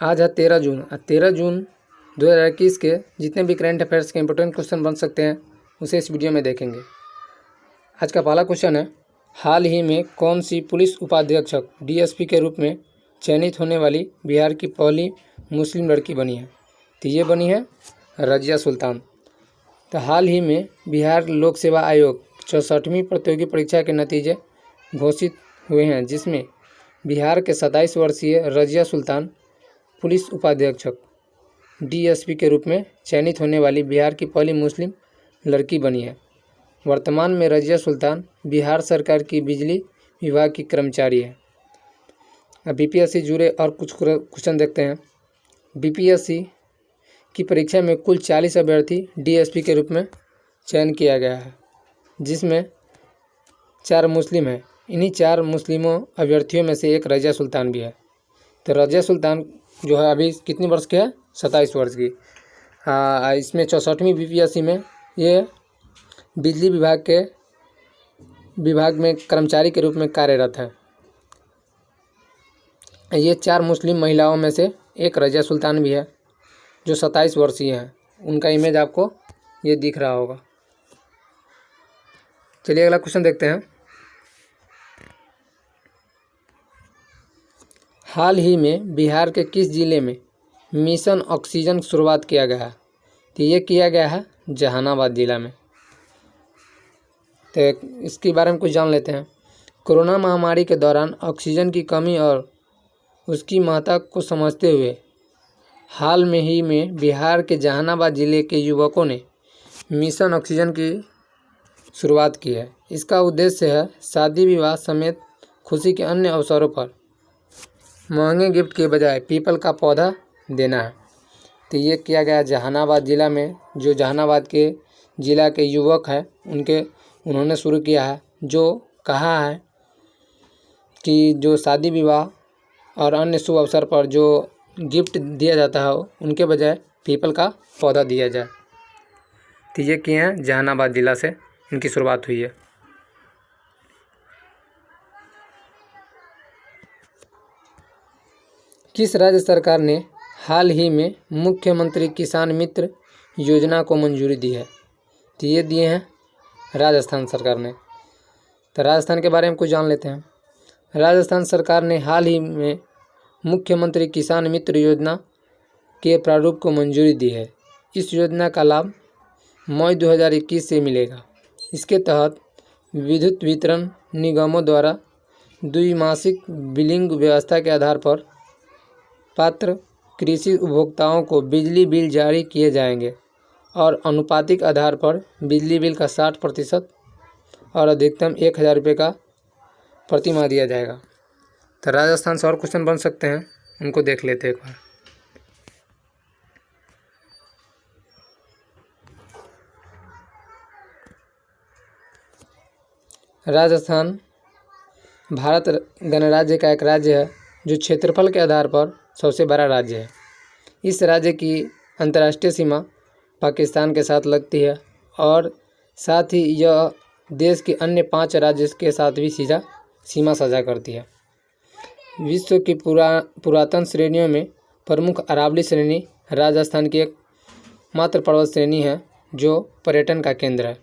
आज है 13 जून। 13 जून 2021 के जितने भी करंट अफेयर्स के इंपॉर्टेंट क्वेश्चन बन सकते हैं उसे इस वीडियो में देखेंगे। आज का पहला क्वेश्चन है, हाल ही में कौन सी पुलिस उपाधीक्षक डीएसपी के रूप में चयनित होने वाली बिहार की पहली मुस्लिम लड़की बनी है? तो ये बनी है रजिया सुल्तान। तो हाल ही में बिहार लोक सेवा आयोग 64वीं प्रतियोगी परीक्षा के नतीजे घोषित हुए हैं, जिसमें बिहार के 27 वर्षीय रजिया सुल्तान पुलिस उपाधीक्षक डीएसपी के रूप में चयनित होने वाली बिहार की पहली मुस्लिम लड़की बनी है। वर्तमान में रजिया सुल्तान बिहार सरकार की बिजली विभाग की कर्मचारी है। अब बीपीएससी जुड़े और कुछ क्वेश्चन देखते हैं। बीपीएससी की परीक्षा में कुल 40 अभ्यर्थी डीएसपी के रूप में चयन किया गया है, जिसमें 4 मुस्लिम हैं। इन्हीं 4 मुस्लिमों अभ्यर्थियों में से एक रजिया सुल्तान भी है। तो रजिया सुल्तान जो है अभी कितनी वर्ष की है? 27 वर्ष की। इसमें 64वीं बीपीएससी में ये बिजली विभाग में कर्मचारी के रूप में कार्यरत है। ये 4 मुस्लिम महिलाओं में से एक रजिया सुल्तान भी है जो 27 वर्षीय हैं। उनका इमेज आपको ये दिख रहा होगा। चलिए अगला क्वेश्चन देखते हैं। हाल ही में बिहार के किस जिले में मिशन ऑक्सीजन की शुरुआत किया गया है? तो ये किया गया है जहानाबाद जिला में। तो इसके बारे में कुछ जान लेते हैं। कोरोना महामारी के दौरान ऑक्सीजन की कमी और उसकी महत्ता को समझते हुए हाल में ही में बिहार के जहानाबाद जिले के युवकों ने मिशन ऑक्सीजन की शुरुआत की है। इसका उद्देश्य है शादी विवाह समेत खुशी के अन्य अवसरों पर महंगे गिफ्ट के बजाय पीपल का पौधा देना है। तो ये किया गया जहानाबाद जिला में। जो जहानाबाद के जिला के युवक हैं उन्होंने शुरू किया है, जो कहा है कि जो शादी विवाह और अन्य शुभ अवसर पर जो गिफ्ट दिया जाता है उनके बजाय पीपल का पौधा दिया जाए। तो ये किए हैं जहानाबाद जिला से इनकी शुरुआत हुई है। किस राज्य सरकार ने हाल ही में मुख्यमंत्री किसान मित्र योजना को मंजूरी दी है? तो ये दिए हैं राजस्थान सरकार ने। तो राजस्थान के बारे में कुछ जान लेते हैं। राजस्थान सरकार ने हाल ही में मुख्यमंत्री किसान मित्र योजना के प्रारूप को मंजूरी दी है। इस योजना का लाभ मई 2021 से मिलेगा। इसके तहत विद्युत वितरण निगमों द्वारा द्विमासिक बिलिंग व्यवस्था के आधार पर पात्र कृषि उपभोक्ताओं को बिजली बिल जारी किए जाएंगे और अनुपातिक आधार पर बिजली बिल का 60% और अधिकतम 1000 रुपये का प्रतिमाह दिया जाएगा। तो राजस्थान से और क्वेश्चन बन सकते हैं, उनको देख लेते हैं एक बार। राजस्थान भारत गणराज्य का एक राज्य है जो क्षेत्रफल के आधार पर सबसे बड़ा राज्य है। इस राज्य की अंतर्राष्ट्रीय सीमा पाकिस्तान के साथ लगती है और साथ ही यह देश के अन्य 5 राज्यों के साथ भी सीमा साझा करती है। विश्व की पुरातन श्रेणियों में प्रमुख अरावली श्रेणी राजस्थान की एक मात्र पर्वत श्रेणी है जो पर्यटन का केंद्र है,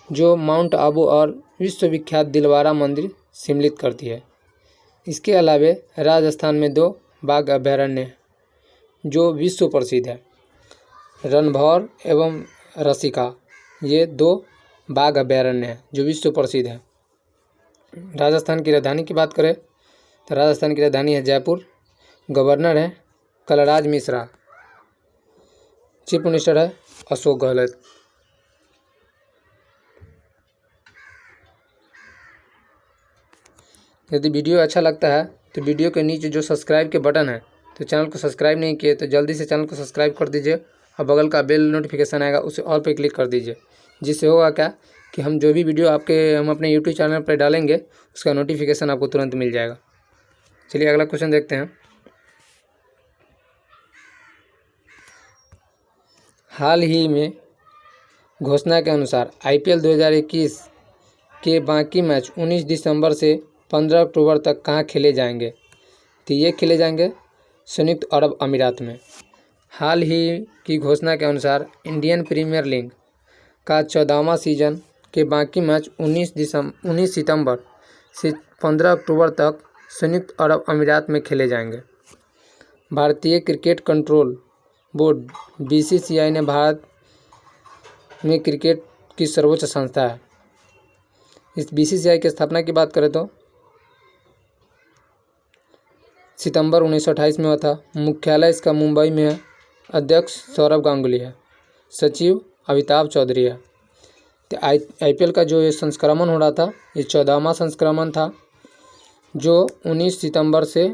जो माउंट आबू और विश्वविख्यात दिलवारा मंदिर सम्मिलित करती है। इसके अलावा राजस्थान में 2 बाघ अभयारण्य हैं जो विश्व प्रसिद्ध है। रणभौर एवं रसिका, ये 2 बाघ अभयारण्य हैं जो विश्व प्रसिद्ध है। राजस्थान की राजधानी की बात करें तो राजस्थान की राजधानी है जयपुर। गवर्नर है कलराज मिश्रा। चीफ मिनिस्टर है अशोक गहलोत। यदि वीडियो अच्छा लगता है तो वीडियो के नीचे जो सब्सक्राइब के बटन है, तो चैनल को सब्सक्राइब नहीं किए तो जल्दी से चैनल को सब्सक्राइब कर दीजिए और बगल का बेल नोटिफिकेशन आएगा उसे ऑल पे क्लिक कर दीजिए। जिससे होगा क्या कि हम जो भी वीडियो हम अपने यूट्यूब चैनल पर डालेंगे उसका नोटिफिकेशन आपको तुरंत मिल जाएगा। चलिए अगला क्वेश्चन देखते हैं। हाल ही में घोषणा के अनुसार आईपीएल 2021 के बाकी मैच 19 दिसंबर से 15 अक्टूबर तक कहाँ खेले जाएंगे? तो ये खेले जाएंगे संयुक्त अरब अमीरात में। हाल ही की घोषणा के अनुसार इंडियन प्रीमियर लीग का 14वां सीजन के बाकी मैच 19 सितंबर से 15 अक्टूबर तक संयुक्त अरब अमीरात में खेले जाएंगे। भारतीय क्रिकेट कंट्रोल बोर्ड BCCI ने भारत में क्रिकेट की सर्वोच्च संस्था है। इस BCCI की स्थापना की बात करें तो सितंबर 1928 में हुआ था। मुख्यालय इसका मुंबई में है। अध्यक्ष सौरभ गांगुली है। सचिव अमिताभ चौधरी है। तो IPL का जो ये संस्करण हो रहा था, ये 14वां संस्करण था, जो 19 सितंबर से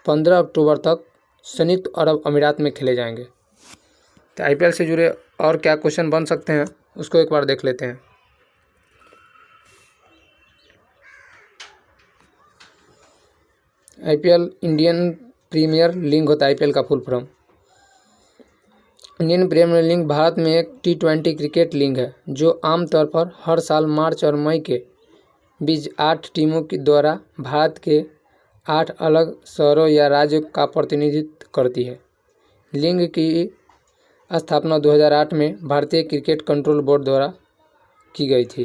15 अक्टूबर तक संयुक्त अरब अमीरात में खेले जाएंगे। तो IPL से जुड़े और क्या क्वेश्चन बन सकते हैं उसको एक बार देख लेते हैं। IPL इंडियन प्रीमियर लीग होता है। IPL का full form Indian Premier League Bharat में एक T20 क्रिकेट लीग है जो आमतौर पर हर साल मार्च और मई के बीच 8 टीमों के द्वारा भारत के 8 अलग शहरों या राज्यों का प्रतिनिधित्व करती है। लीग की स्थापना 2008 में भारतीय क्रिकेट कंट्रोल बोर्ड द्वारा की गई थी।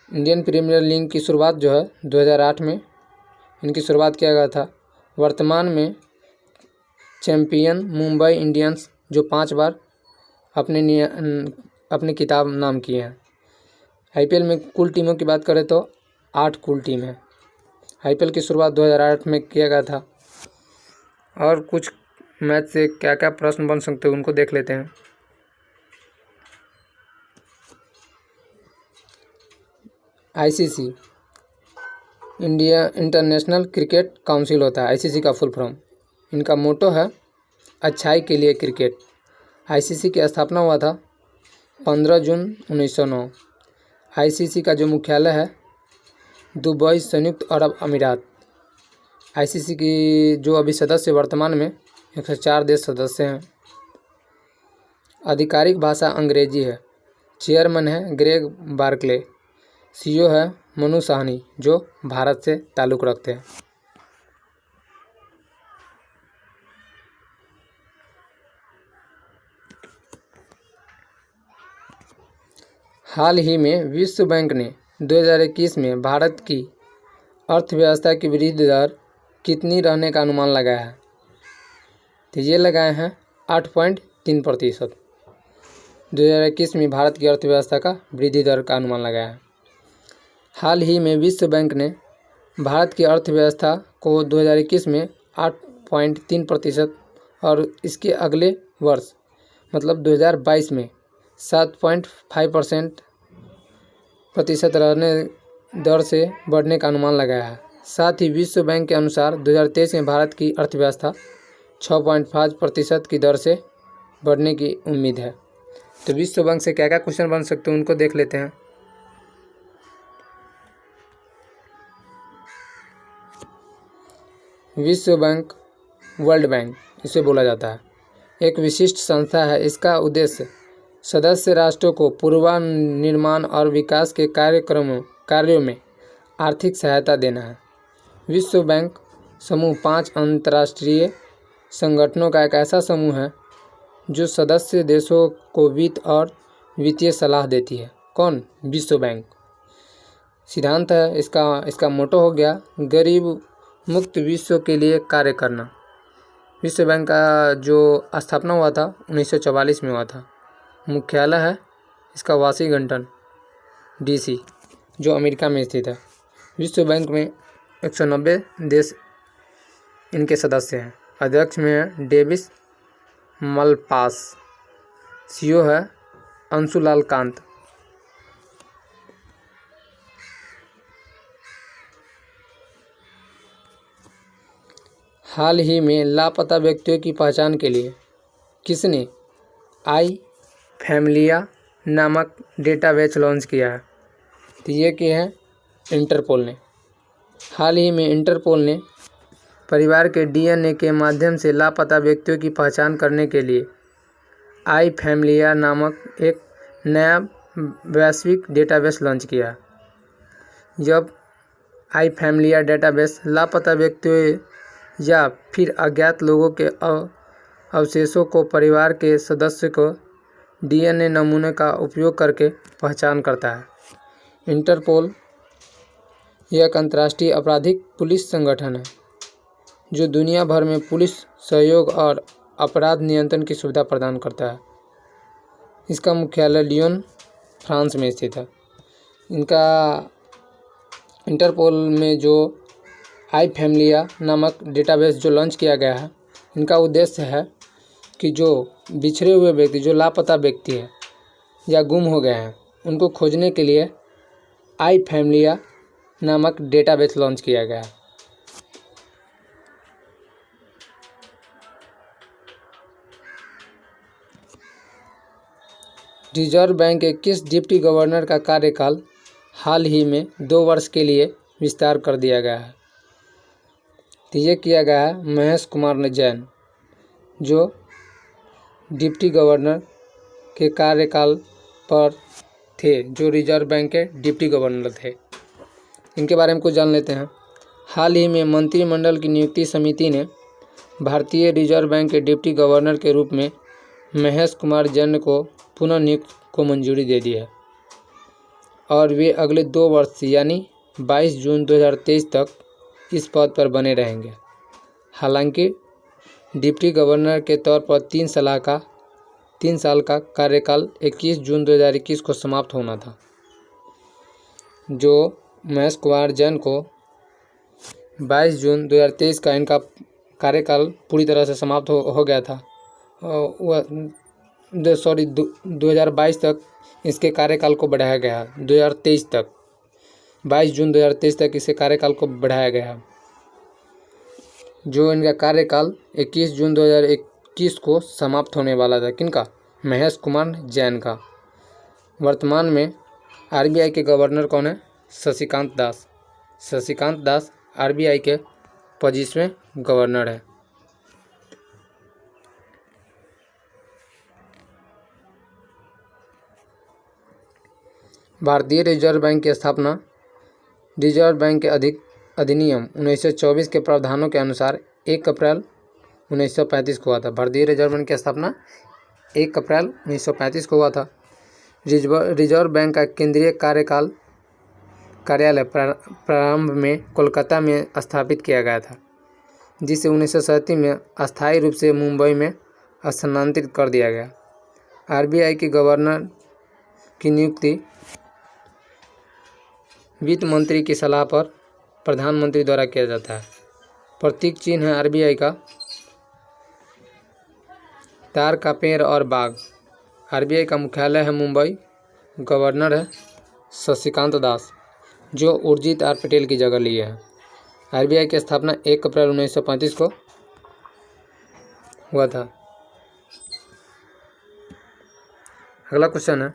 इंडियन प्रीमियर लीग की शुरुआत जो है 2008 में इनकी शुरुआत किया गया था। वर्तमान में चैंपियन मुंबई इंडियंस जो 5 बार अपने खिताब नाम किए हैं। IPL में कुल टीमों की बात करें तो 8 कुल टीम है। IPL की शुरुआत 2008 में किया गया था। और कुछ मैच से क्या क्या प्रश्न बन सकते हैं उनको देख लेते हैं। ICC India international cricket council होता है। ICC का फुल फॉर्म। इनका मोटो है अच्छाई के लिए क्रिकेट। ICC की स्थापना हुआ था 15 जून 1909। ICC का जो मुख्यालय है दुबई, संयुक्त अरब अमीरात। ICC की जो अभी सदस्य वर्तमान में 104 देश सदस्य हैं। आधिकारिक भाषा अंग्रेजी है। चेयरमैन है ग्रेग बार्कले। CEO है मनु साहनी जो भारत से ताल्लुक़ रखते हैं। हाल ही में विश्व बैंक ने 2021 में भारत की अर्थव्यवस्था की वृद्धि दर कितनी रहने का अनुमान लगाया है? तो ये लगाए हैं 8.3%। 2021 में भारत की अर्थव्यवस्था का वृद्धि दर का अनुमान लगाया है। हाल ही में विश्व बैंक ने भारत की अर्थव्यवस्था को 2021 में 8.3% और इसके अगले वर्ष मतलब 2022 में 7.5% रहने दर से बढ़ने का अनुमान लगाया है। साथ ही विश्व बैंक के अनुसार 2023 में भारत की अर्थव्यवस्था 6.5% की दर से बढ़ने की उम्मीद है। तो विश्व बैंक से क्या क्या क्वेश्चन बन सकते हैं उनको देख लेते हैं। विश्व बैंक, वर्ल्ड बैंक इसे बोला जाता है, एक विशिष्ट संस्था है। इसका उद्देश्य सदस्य राष्ट्रों को पूर्वानिर्माण और विकास के कार्यों में आर्थिक सहायता देना है। विश्व बैंक समूह 5 अंतर्राष्ट्रीय संगठनों का एक ऐसा समूह है जो सदस्य देशों को वित्त और वित्तीय सलाह देती है। कौन? विश्व बैंक। सिद्धांत है इसका मोटो हो गया गरीब मुक्त विश्व के लिए कार्य करना। विश्व बैंक का जो स्थापना हुआ था 1944 में हुआ था। मुख्यालय है इसका वाशिंगटन DC जो अमेरिका में स्थित है। विश्व बैंक में 190 देश इनके सदस्य हैं। अध्यक्ष में है डेविस मलपास। CEO है अंशुलाल कांत। हाल ही में लापता व्यक्तियों की पहचान के लिए किसने iFamilia नामक डेटाबेस लॉन्च किया है? तो ये किए हैं इंटरपोल ने। हाल ही में इंटरपोल ने परिवार के DNA के माध्यम से लापता व्यक्तियों की पहचान करने के लिए iFamilia नामक एक नया वैश्विक डेटाबेस लॉन्च किया। जब iFamilia डेटाबेस लापता व्यक्तियों या फिर अज्ञात लोगों के अवशेषों को परिवार के सदस्य को डीएनए नमूने का उपयोग करके पहचान करता है। इंटरपोल यह एक अंतर्राष्ट्रीय आपराधिक पुलिस संगठन है जो दुनिया भर में पुलिस सहयोग और अपराध नियंत्रण की सुविधा प्रदान करता है। इसका मुख्यालय लियोन, फ्रांस में स्थित है। इनका इंटरपोल में जो आई फैमिलिया नामक डेटाबेस जो लॉन्च किया गया है, इनका उद्देश्य है कि जो बिछड़े हुए व्यक्ति, जो लापता व्यक्ति है या गुम हो गए हैं, उनको खोजने के लिए आई फैमिलिया नामक डेटाबेस लॉन्च किया गया है। रिजर्व बैंक के किस डिप्टी गवर्नर का कार्यकाल हाल ही में 2 वर्ष के लिए विस्तार कर दिया गया है? तो ये किया गया है महेश कुमार जैन, जो डिप्टी गवर्नर के कार्यकाल पर थे, जो रिजर्व बैंक के डिप्टी गवर्नर थे। इनके बारे में कुछ जान लेते हैं। हाल ही में मंत्रिमंडल की नियुक्ति समिति ने भारतीय रिजर्व बैंक के डिप्टी गवर्नर के रूप में महेश कुमार जैन को पुनः नियुक्त को मंजूरी दे दी है और वे अगले 2 वर्ष यानी 22 जून 2023 तक इस पद पर बने रहेंगे। हालांकि डिप्टी गवर्नर के तौर पर 3 साल का कार्यकाल 21 जून 2021 को समाप्त होना था, जो महेश कुमार जैन को 22 जून 2023 का इनका कार्यकाल पूरी तरह से समाप्त हो गया था। 2022 तक इसके कार्यकाल को बढ़ाया गया, 2023 तक 22 जून 2023 तक इसके कार्यकाल को बढ़ाया गया, जो इनका कार्यकाल 21 जून 2021 को समाप्त होने वाला था। किनका? महेश कुमार जैन का। वर्तमान में आरबीआई के गवर्नर कौन है? शशिकांत दास। शशिकांत दास आरबीआई के 25वें गवर्नर है। भारतीय रिजर्व बैंक की स्थापना रिजर्व बैंक के अधिनियम 1924 के प्रावधानों के अनुसार 1 अप्रैल 1935 को हुआ था। भारतीय रिजर्व बैंक की स्थापना 1 अप्रैल 1935 को हुआ था। रिजर्व बैंक का केंद्रीय कार्यालय प्रारंभ में कोलकाता में स्थापित किया गया था, जिसे 1937 में अस्थायी रूप से मुंबई में स्थानांतरित कर दिया गया। आरबीआई के गवर्नर की नियुक्ति वित्त मंत्री की सलाह पर प्रधानमंत्री द्वारा किया जाता है। प्रतीक चिन्ह है आरबीआई का तार का पेड़ और बाग। आरबीआई का मुख्यालय है मुंबई। गवर्नर है शशिकांत दास, जो उर्जित आर पटेल की जगह लिए हैं। आरबीआई की स्थापना 1 अप्रैल 1935 को हुआ था। अगला क्वेश्चन है,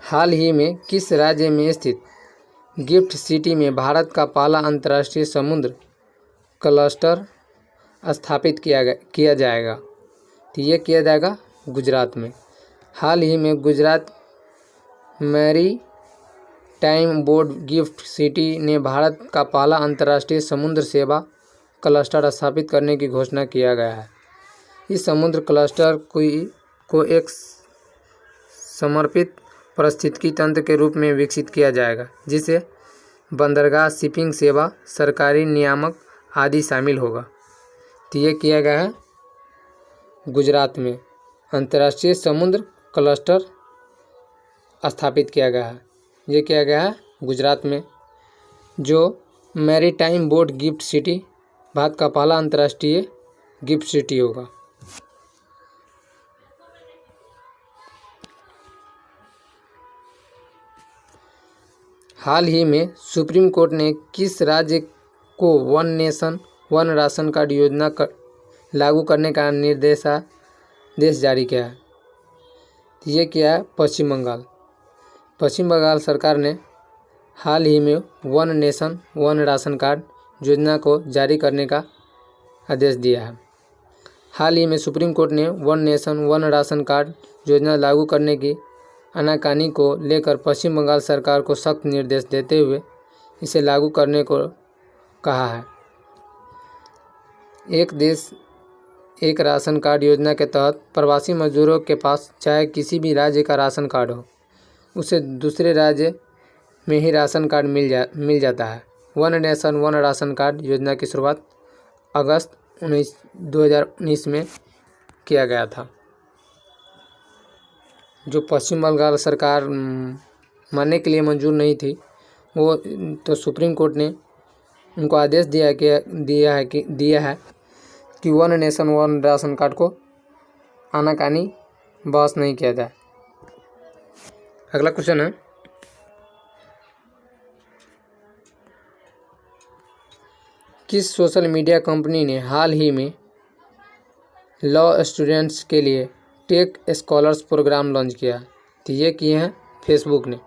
हाल ही में किस राज्य में स्थित गिफ्ट सिटी में भारत का पहला अंतर्राष्ट्रीय समुद्र क्लस्टर स्थापित किया जाएगा? तो ये किया जाएगा गुजरात में। हाल ही में Gujarat Maritime Board GIFT City ने भारत का पहला अंतर्राष्ट्रीय समुद्र सेवा क्लस्टर स्थापित करने की घोषणा किया गया है। इस समुद्र क्लस्टर को एक समर्पित पारिस्थितिकी तंत्र के रूप में विकसित किया जाएगा, जिसे बंदरगाह, शिपिंग सेवा, सरकारी नियामक आदि शामिल होगा। तो ये किया गया है गुजरात में। अंतर्राष्ट्रीय समुद्र क्लस्टर स्थापित किया गया है। ये किया गया है गुजरात में, जो maritime board GIFT city Bharat का पहला अंतर्राष्ट्रीय गिफ्ट सिटी होगा। हाल ही में सुप्रीम कोर्ट ने किस राज्य को one nation one ration card योजना लागू करने का निर्देश जारी किया है? ये किया है पश्चिम बंगाल। पश्चिम बंगाल सरकार ने हाल ही में one nation one ration card योजना को जारी करने का आदेश दिया है। हाल ही में सुप्रीम कोर्ट ने one nation one ration card योजना लागू करने की आनाकानी को लेकर पश्चिम बंगाल सरकार को सख्त निर्देश देते हुए इसे लागू करने को कहा है। एक देश एक राशन कार्ड योजना के तहत प्रवासी मजदूरों के पास चाहे किसी भी राज्य का राशन कार्ड हो, उसे दूसरे राज्य में ही राशन कार्ड मिल जाता है। One nation one ration card योजना की शुरुआत अगस्त 2019 में किया गया था, जो पश्चिम बंगाल सरकार मानने के लिए मंजूर नहीं थी। वो तो सुप्रीम कोर्ट ने उनको आदेश दिया है कि one nation one ration card को आनाकानी बहस नहीं किया जाए। अगला क्वेश्चन है, किस सोशल मीडिया कंपनी ने हाल ही में लॉ स्टूडेंट्स के लिए टेक स्कॉलर्स प्रोग्राम लॉन्च किया? तो ये किए हैं फेसबुक ने।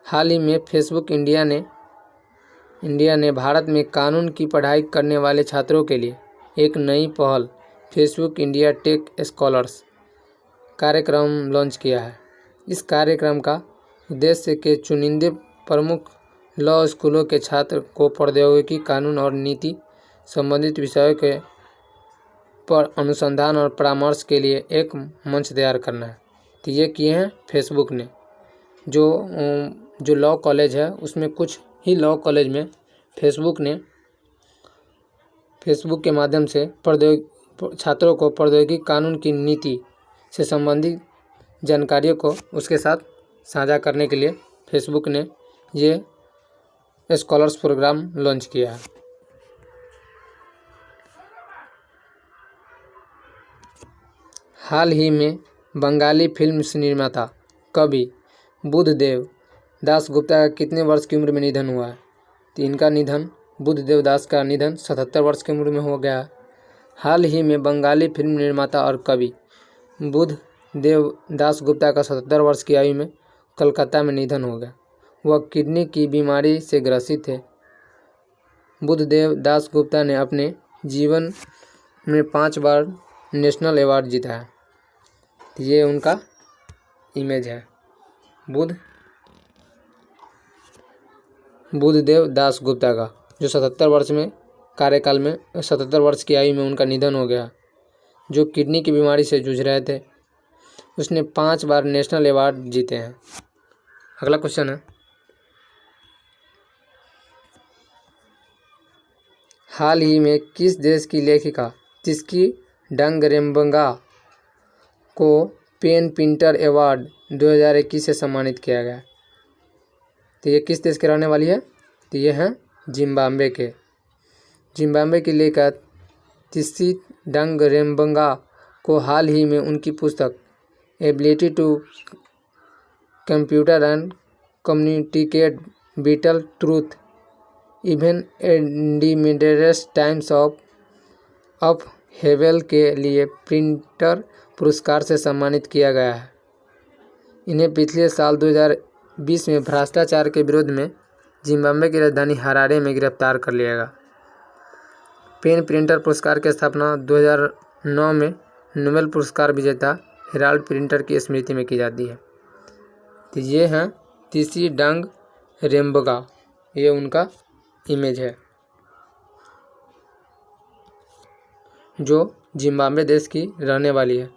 हाल ही में फेसबुक इंडिया ने भारत में कानून की पढ़ाई करने वाले छात्रों के लिए एक नई पहल फेसबुक इंडिया टेक स्कॉलर्स कार्यक्रम लॉन्च किया है। इस कार्यक्रम का उद्देश्य के चुनिंदे प्रमुख लॉ स्कूलों के छात्र को प्रौद्योगिकी, कानून और नीति संबंधित विषयों के पर अनुसंधान और परामर्श के लिए एक मंच तैयार करना है। तो ये किए हैं फेसबुक ने। जो लॉ कॉलेज है उसमें कुछ ही लॉ कॉलेज में फेसबुक के माध्यम से छात्रों को प्रौद्योगिकी, कानून की नीति से संबंधित जानकारियों को उसके साथ साझा करने के लिए फेसबुक ने ये स्कॉलर्स प्रोग्राम लॉन्च किया है। हाल ही में बंगाली फिल्म निर्माता कवि बुद्धदेव दासगुप्ता का कितने वर्ष की उम्र में निधन हुआ है? तो इनका निधन, बुद्धदेव दास का निधन 77 वर्ष की उम्र में हो गया। हाल ही में बंगाली फिल्म निर्माता और कवि बुद्धदेव दासगुप्ता का 77 वर्ष की आयु में कलकत्ता में निधन हो गया। वह किडनी की बीमारी से ग्रसित थे। बुद्धदेव दासगुप्ता ने अपने जीवन में 5 बार नेशनल अवार्ड जीता है। ये उनका इमेज है, बुद्धदेव दासगुप्ता का, जो 77 वर्ष में कार्यकाल में 77 वर्ष की आयु में उनका निधन हो गया। जो किडनी की बीमारी से जूझ रहे थे। उसने 5 बार नेशनल अवार्ड जीते हैं। अगला क्वेश्चन है, हाल ही में किस देश की लेखिका तिस्की डंगरेम्बगा को पेन प्रिंटर अवार्ड 2021 से सम्मानित किया गया? तो ये किस देश के रहने वाली है? तो ये हैं जिम्बाब्वे की लेखिका तिस्की डंगरेम्बगा को हाल ही में उनकी पुस्तक ability to computer and communicate bitter truth even एंडिमिडेस टाइम्स ऑफ हेवेल के लिए प्रिंटर पुरस्कार से सम्मानित किया गया है। इन्हें पिछले साल 2020 में भ्रष्टाचार के विरोध में जिम्बाब्वे की राजधानी हरारे में गिरफ्तार कर लिया गया। पेन प्रिंटर पुरस्कार की स्थापना 2009 में नोबेल पुरस्कार विजेता हेराल्ड प्रिंटर की स्मृति में की जाती है। तो ये हैं तिस्की डंगरेम्बगा, ये उनका इमेज है, जो जिम्बाब्वे देश की रहने वाली है।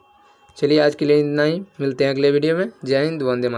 चलिए आज के लिए इतना ही, मिलते हैं अगले वीडियो में। जय हिंद, वंदे मातरम।